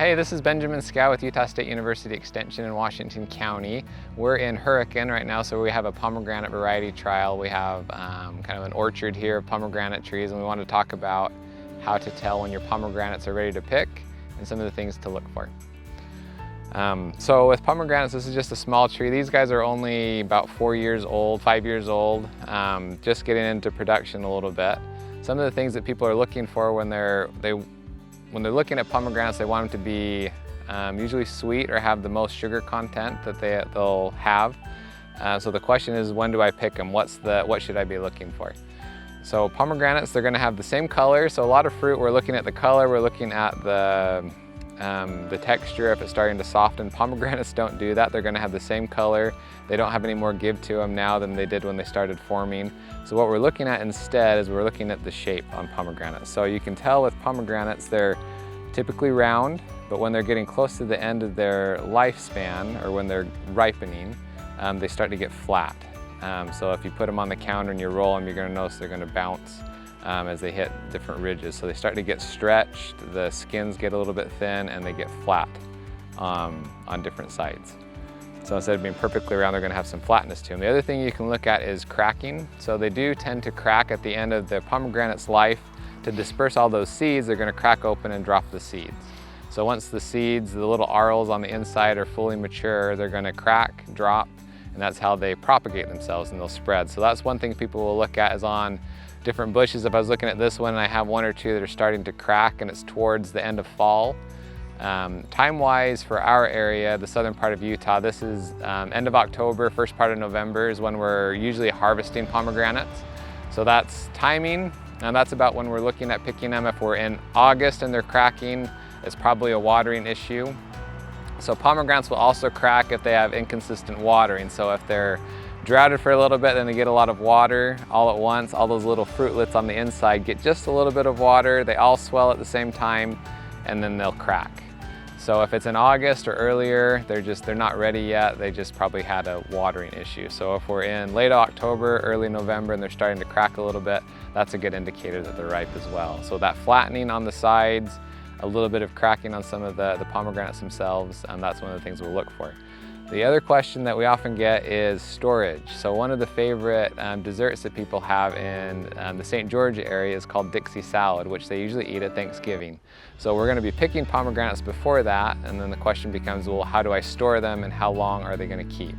Hey, this is Benjamin Scow with Utah State University Extension in Washington County. We're in Hurricane right now, so we have a pomegranate variety trial. We have kind of an orchard here of pomegranate trees, and we want to talk about how to tell when your pomegranates are ready to pick and some of the things to look for. So with pomegranates, this is just a small tree. These guys are only about 4 years old, 5 years old, just getting into production a little bit. Some of the things that people are looking for when they're looking at pomegranates, they want them to be usually sweet or have the most sugar content that they'll have. So the question is, when do I pick them? What should I be looking for? So pomegranates, they're going to have the same color. So a lot of fruit, we're looking at the color, we're looking at the texture, if it's starting to soften. Pomegranates don't do that. They're going to have the same color. They don't have any more give to them now than they did when they started forming. So what we're looking at instead is we're looking at the shape on pomegranates. So you can tell with pomegranates, they're typically round, but when they're getting close to the end of their lifespan, or when they're ripening, they start to get flat. So if you put them on the counter and you roll them, you're going to notice they're going to bounce as they hit different ridges. So they start to get stretched, the skins get a little bit thin, and they get flat on different sides. So instead of being perfectly round, they're going to have some flatness to them. The other thing you can look at is cracking. So they do tend to crack at the end of the pomegranate's life. To disperse all those seeds, they're going to crack open and drop the seeds. So once the seeds, the little arils on the inside, are fully mature, they're going to crack, drop, and that's how they propagate themselves and they'll spread. So that's one thing people will look at, is on different bushes. If I was looking at this one and I have one or two that are starting to crack and it's towards the end of fall, time-wise for our area, the southern part of Utah, this is end of October, first part of November is when we're usually harvesting pomegranates. So that's timing, and that's about when we're looking at picking them. If we're in August and they're cracking, it's probably a watering issue. So pomegranates will also crack if they have inconsistent watering. So if they're droughted for a little bit, then they get a lot of water all at once. All those little fruitlets on the inside get just a little bit of water. They all swell at the same time, and then they'll crack. So if it's in August or earlier, they're not ready yet. They just probably had a watering issue. So if we're in late October, early November, and they're starting to crack a little bit, that's a good indicator that they're ripe as well. So that flattening on the sides, a little bit of cracking on some of the pomegranates themselves, that's one of the things we'll look for. The other question that we often get is storage. So one of the favorite desserts that people have in the St. George area is called Dixie salad, which they usually eat at Thanksgiving. So we're going to be picking pomegranates before that, and then the question becomes, well, how do I store them and how long are they going to keep?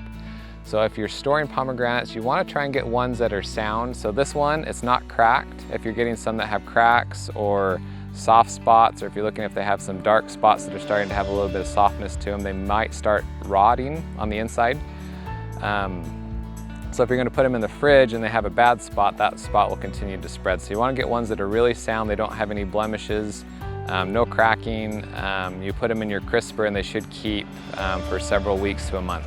So if you're storing pomegranates, you want to try and get ones that are sound. So this one, it's not cracked. If you're getting some that have cracks or soft spots, or if you're looking if they have some dark spots that are starting to have a little bit of softness to them, they might start rotting on the inside. So if you're going to put them in the fridge and they have a bad spot, that spot will continue to spread. So you want to get ones that are really sound, they don't have any blemishes, no cracking. You put them in your crisper and they should keep for several weeks to a month.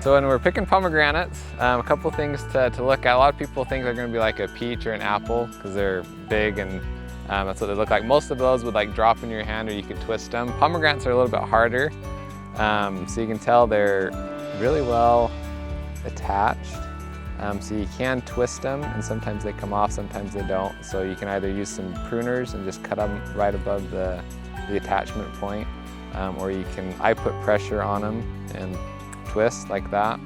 So when we're picking pomegranates, a couple things to look at. A lot of people think they're going to be like a peach or an apple because they're big and that's what they look like. Most of those would like drop in your hand, or you could twist them. Pomegranates are a little bit harder, so you can tell they're really well attached. So you can twist them, and sometimes they come off, sometimes they don't. So you can either use some pruners and just cut them right above the attachment point, or you can, I put pressure on them and twist like that,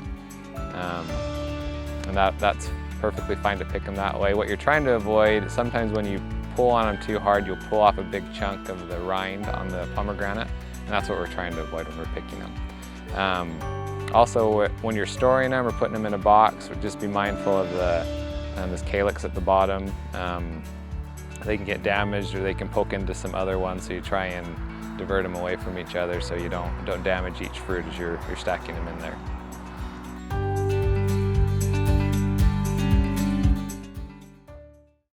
and that's perfectly fine to pick them that way. What you're trying to avoid, sometimes when you pull on them too hard, you'll pull off a big chunk of the rind on the pomegranate, and that's what we're trying to avoid when we're picking them. Also, when you're storing them or putting them in a box, just be mindful of this calyx at the bottom. They can get damaged, or they can poke into some other ones, so you try and divert them away from each other so you don't damage each fruit as you're stacking them in there.